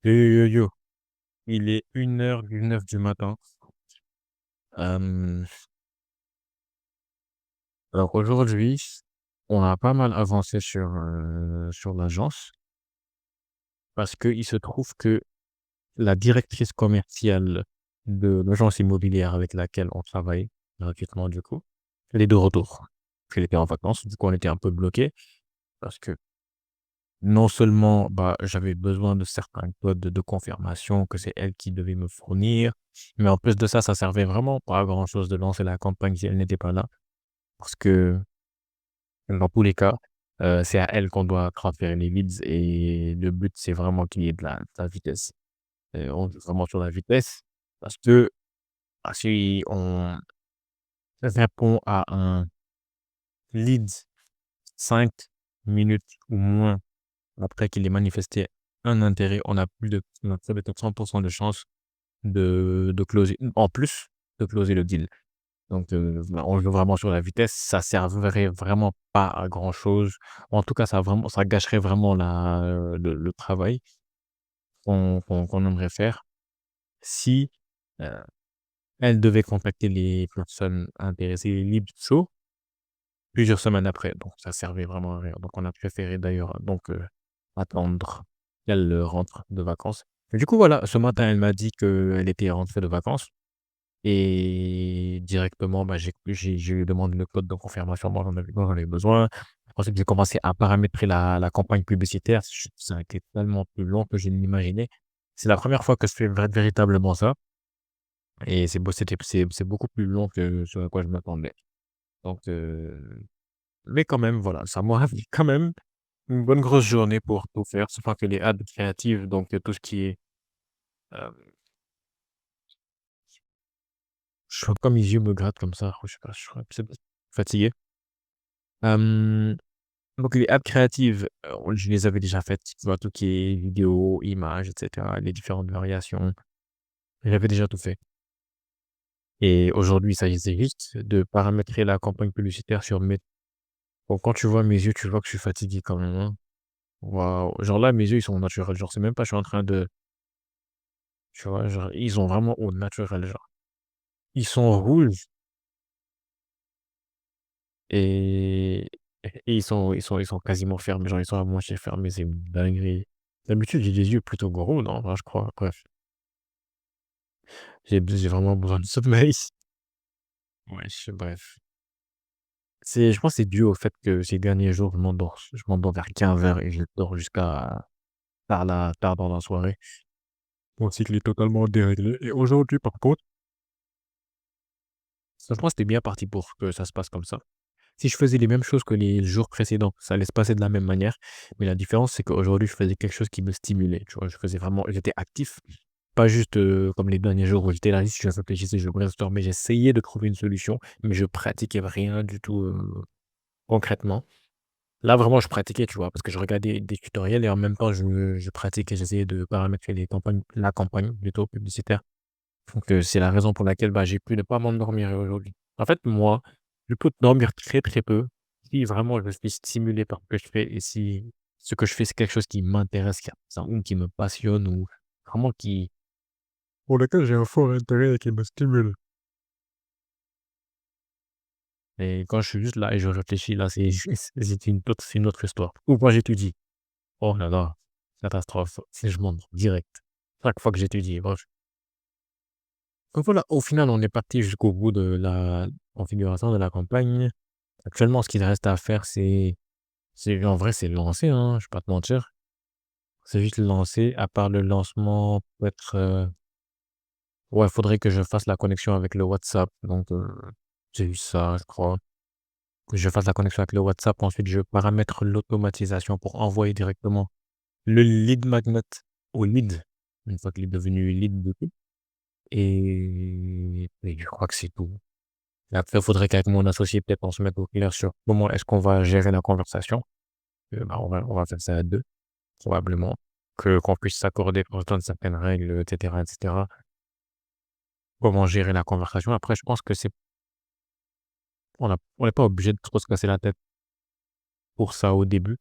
Yo, yo, yo, yo. Il est 1h19 du matin. Euh, alors aujourd'hui, on a pas mal avancé sur l'agence parce qu'il se trouve que la directrice commerciale de l'agence immobilière avec laquelle on travaille gratuitement du coup, elle est de retour. Elle était en vacances, du coup on était un peu bloqué parce que non seulement bah, j'avais besoin de certains codes de confirmation que c'est elle qui devait me fournir, mais en plus de ça, ça servait vraiment pas à grand-chose de lancer la campagne si elle n'était pas là. Parce que dans tous les cas, c'est à elle qu'on doit transférer les leads et le but, c'est vraiment qu'il y ait de la vitesse. On joue vraiment sur la vitesse parce que si on répond à un lead 5 minutes ou moins après qu'il ait manifesté un intérêt, on a peut-être 100% de chances de closer, en plus de closer le deal. Donc, bah, on joue vraiment sur la vitesse. Ça servirait vraiment pas à grand-chose. En tout cas, ça gâcherait vraiment le travail qu'on aimerait faire si euh, elle devait contacter les personnes intéressées, les leads chauds, plusieurs semaines après. Donc, ça servait vraiment à rien. Donc, on a préféré d'ailleurs attendre qu'elle rentre de vacances. Mais du coup, voilà, ce matin, elle m'a dit qu'elle était rentrée de vacances. Et directement, bah, j'ai eu demandé le code de confirmation dont j'en avais besoin. Ensuite, j'ai commencé à paramétrer la campagne publicitaire. Ça a été tellement plus long que je ne l'imaginais. C'est la première fois que je fais véritablement ça. Et c'est beaucoup plus long que ce à quoi je m'attendais. Donc, mais quand même, voilà, ça m'aura fait quand même une bonne grosse journée pour tout faire. C'est pas que les ads créatives, donc tout ce qui est. euh, je vois comme mes yeux me grattent comme ça. Je sais pas, je suis fatigué. Euh, Donc les apps créatives, je les avais déjà faites, tu vois? Tout qui est vidéo, images et cetera, les différentes variations. J'avais déjà tout fait et aujourd'hui, il s'agissait juste de paramétrer la campagne publicitaire sur mes bon, quand tu vois mes yeux, tu vois que je suis fatigué quand même, hein. Waouh! Genre là, mes yeux, ils sont naturels, genre c'est même pas je suis en train de tu vois? Genre ils ont vraiment au naturel, genre. Ils sont rouges et ils sont quasiment fermés, genre ils sont à moitié fermés, c'est une dinguerie. D'habitude, j'ai des yeux plutôt gros, non? Enfin, je crois, bref. J'ai vraiment besoin de sommeil. Wesh, bref. Je pense que c'est dû au fait que ces derniers jours, je m'endors vers 15h et je dors jusqu'à tard dans la soirée. Mon cycle est totalement déréglé et aujourd'hui, par contre, franchement, c'était bien parti pour que ça se passe comme ça. Si je faisais les mêmes choses que les jours précédents, ça allait se passer de la même manière, mais la différence, c'est qu'aujourd'hui, je faisais quelque chose qui me stimulait, tu vois? J'étais actif, pas juste, comme les derniers jours où j'étais là, juste je réfléchissais, je brainstormais, j'essayais de trouver une solution, mais je pratiquais rien du tout, concrètement. Là, vraiment, je pratiquais, tu vois? Parce que je regardais des tutoriels et en même temps, je pratiquais, j'essayais de paramétrer la campagne plutôt publicitaire. Donc, c'est la raison pour laquelle, bah, j'ai pu ne pas m'endormir aujourd'hui. En fait, moi, je peux dormir très, très peu si vraiment je suis stimulé par ce que je fais et si ce que je fais, c'est quelque chose qui m'intéresse, ou qui me passionne ou vraiment pour lequel j'ai un fort intérêt et qui me stimule. Et quand je suis juste là et je réfléchis, là, c'est une autre histoire. Ou quand j'étudie. Oh là là, catastrophe. Si je m'endors direct. Chaque fois que j'étudie, bref. Donc voilà, au final, on est parti jusqu'au bout de la configuration de la campagne. Actuellement, ce qu'il reste à faire, en vrai, c'est le lancer, hein, je vais pas te mentir. C'est juste le lancer. À part le lancement, peut-être, ouais, faudrait que je fasse la connexion avec le WhatsApp. Donc, j'ai eu ça, je crois. Que je fasse la connexion avec le WhatsApp. Ensuite, je paramètre l'automatisation pour envoyer directement le lead magnet au lead. Une fois qu'il est devenu lead de tout. Et je crois que c'est tout. Et après, il faudrait qu'avec mon associé, peut-être, on se mette au clair sur comment est-ce qu'on va gérer la conversation. Bah, on va faire ça à 2, probablement. Qu'on puisse s'accorder pour de certaines règles, et cetera, et cetera. Comment gérer la conversation. Après, je pense que on n'est pas obligé de trop se casser la tête pour ça au début.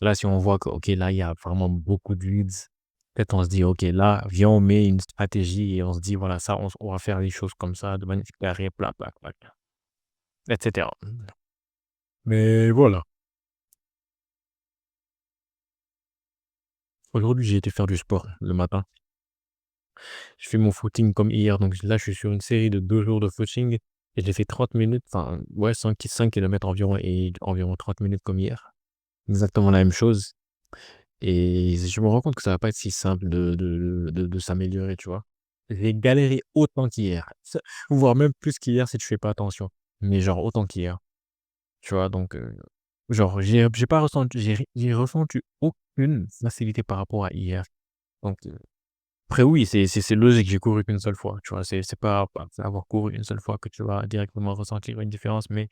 Là, si on voit que, OK, là, il y a vraiment beaucoup de leads, Peut-être on se dit: «OK, là, viens, on met une stratégie et on se dit, voilà, ça, on va faire les choses comme ça, de manière carrée, plac, plac, plac, et cetera». Mais voilà. Aujourd'hui, j'ai été faire du sport le matin. Je fais mon footing comme hier, donc là, je suis sur une série de 2 jours de footing et j'ai fait 30 minutes, enfin, ouais, 5 kilomètres environ et environ 30 minutes comme hier. Exactement la même chose et je me rends compte que ça va pas être si simple de s'améliorer, tu vois? J'ai galéré autant qu'hier, voire même plus qu'hier si tu fais pas attention, mais genre autant qu'hier, tu vois? Donc genre j'ai pas ressenti j'ai ressenti aucune facilité par rapport à hier, donc après oui, c'est logique, j'ai couru qu'une seule fois, tu vois? C'est pas après avoir couru une seule fois que tu vas directement ressentir une différence, mais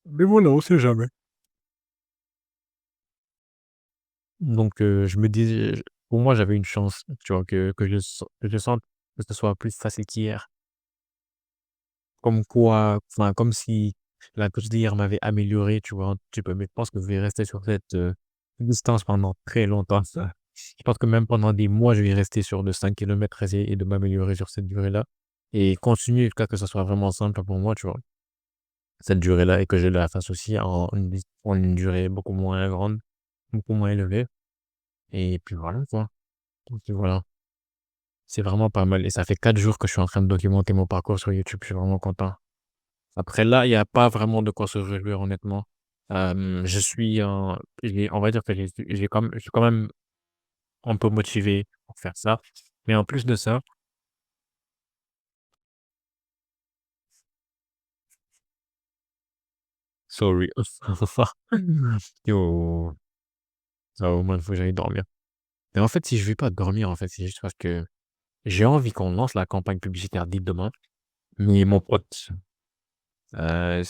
voilà, on sait jamais. Donc je me disais pour moi, j'avais une chance, tu vois? Que je sente que ce soit plus facile qu'hier. Comme quoi enfin, comme si la course d'hier m'avait amélioré, tu vois? Un petit peu, mais je pense que je vais rester sur cette, distance pendant très longtemps. Ça, je pense que même pendant des mois, je vais rester sur de 5 kilomètres, essayer de m'améliorer sur cette durée-là et continuer jusqu'à que ça soit vraiment simple pour moi, tu vois? Cette durée-là et que je la fasse aussi en une durée beaucoup moins grande, beaucoup moins élevée et puis voilà, quoi. Et puis voilà. C'est vraiment pas mal et ça fait 4 jours que je suis en train de documenter mon parcours sur YouTube, je suis vraiment content. Après là, il y a pas vraiment de quoi se réjouir honnêtement. Je suis en on va dire que je suis quand même un peu motivé pour faire ça. Mais en plus de ça sorry. Yo, ça va au moins, il faut que j'aille dormir. Mais en fait, si je vais pas dormir, en fait, c'est juste parce que j'ai envie qu'on lance la campagne publicitaire dès demain. Mais mon pote, c'est en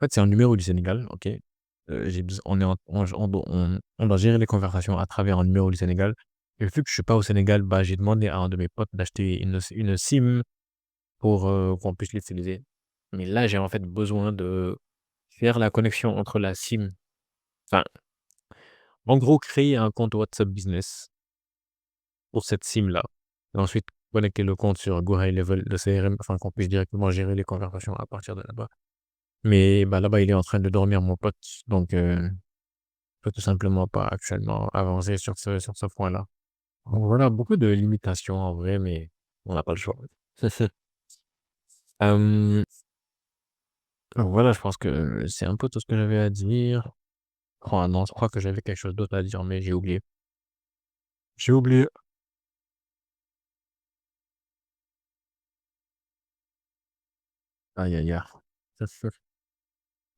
fait, c'est un numéro du Sénégal, OK? J'ai beso on est en on doit gérer les conversations à travers un numéro du Sénégal et vu que je suis pas au Sénégal, bah, j'ai demandé à un de mes potes d'acheter une SIM pour, qu'on puisse l'utiliser. Mais là, j'ai en fait besoin de faire la connexion entre la SIM enfin, en gros, créer un compte WhatsApp Business pour cette SIM-là et ensuite connecter le compte sur Go High Level, le CRM, afin qu'on puisse directement gérer les conversations à partir de là-bas. Mais, bah, là-bas, il est en train de dormir mon pote, donc je peux tout simplement pas actuellement avancer sur ce point-là. Donc voilà, beaucoup de limitations en vrai, mais on n'a pas le choix. Hem, donc voilà, je pense que c'est un peu tout ce que j'avais à dire. Oh non, je crois que j'avais quelque chose d'autre à dire, mais j'ai oublié. J'ai oublié. Aïe, aïe, aïe.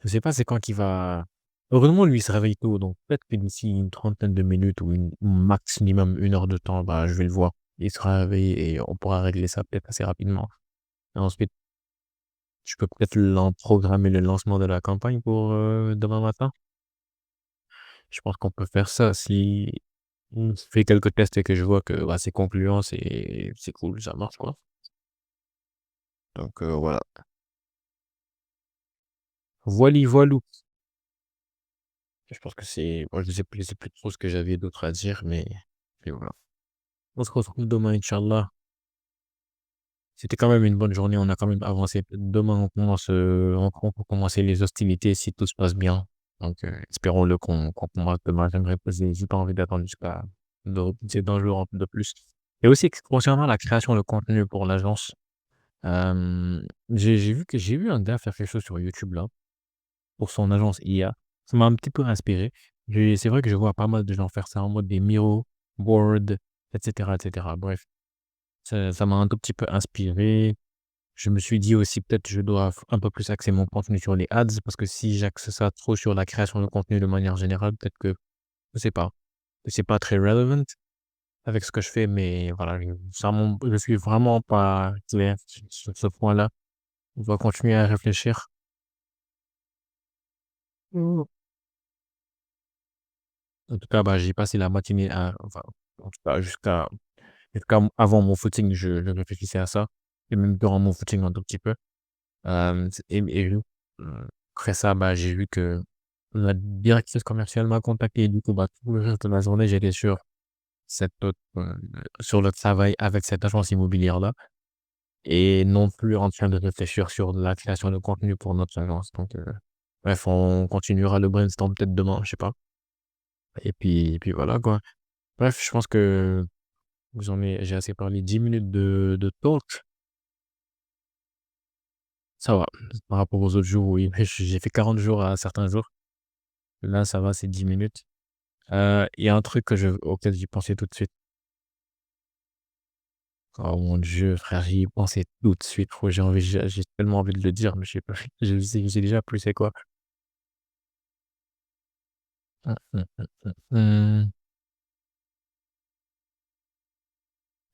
Je sais pas c'est quand qu'il va heureusement lui il se réveille tôt, donc peut-être que d'ici une trentaine de minutes ou une maximum 1 heure de temps, bah, je vais le voir. Il sera réveillé et on pourra régler ça peut-être assez rapidement. Et ensuite, je peux peut-être programmer le lancement de la campagne pour, demain matin. Je pense qu'on peut faire ça si on fait quelques tests et que je vois que, bah, c'est concluant, c'est cool, ça marche, quoi. Donc voilà. Voili voilou. Je pense que c'est moi je sais plus trop ce que j'avais d'autre à dire, mais voilà. On se retrouve demain, Inch'Allah. C'était quand même une bonne journée, on a quand même avancé. Demain, on commence, on peut commencer les hostilités si tout se passe bien. Donc, espérons-le qu'on commence demain. J'aimerais poser j'ai pas envie d'attendre jusqu'à c'est d'un jour de plus. Et aussi concernant la création de contenu pour l'agence, j'ai vu un gars faire quelque chose sur YouTube là, pour son agence IA. Ça m'a un petit peu inspiré. C'est vrai que je vois pas mal de gens faire ça en mode des miro boards, et cetera. Bref, ça m'a un tout petit peu inspiré. Je me suis dit aussi peut-être je dois un peu plus axer mon contenu sur les ads parce que si j'axe ça trop sur la création de contenu de manière générale, peut-être que je sais pas, que c'est pas très relevant avec ce que je fais, mais voilà, je suis vraiment pas clair sur ce point-là. On doit continuer à réfléchir. Mmh. En tout cas, bah, j'ai passé la matinée à enfin, en tout cas jusqu'à avant mon footing, je réfléchissais à ça et même durant mon footing un tout petit peu. C et après ça, bah, j'ai vu que la directrice commerciale m'a contacté et du coup, bah, tout le reste de la journée, j'étais sur le travail avec cette agence immobilière-là et non plus en train de réfléchir sur la création de contenu pour notre agence. Donc, bref, on continuera le brainstorm peut-être demain, je sais pas. Et puis voilà, quoi. Bref, je pense que j'ai assez parlé 10 minutes de talk. Ça va. Par rapport aux autres jours, oui, j'ai fait 40 jours à certains jours. Là, ça va, c'est 10 minutes. Il y a un truc auquel j'y pensais tout de suite. Oh mon Dieu, frère, j'y ai pensé tout de suite, frérot. J'ai tellement envie de le dire, mais je sais pas. J'ai déjà plus c'est quoi. Hum, hum, hum, hum.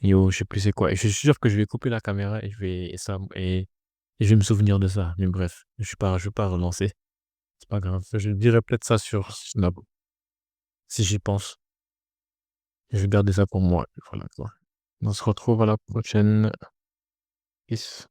Yo, je sais plus c'est quoi. Et je suis sûr que je vais couper la caméra et je vais me souvenir de ça. Mais bref, je vais pas relancer. C'est pas grave. Je dirai peut-être ça sur Snap si j'y pense. Je vais garder ça pour moi. Voilà quoi. On se retrouve à la prochaine. Peace.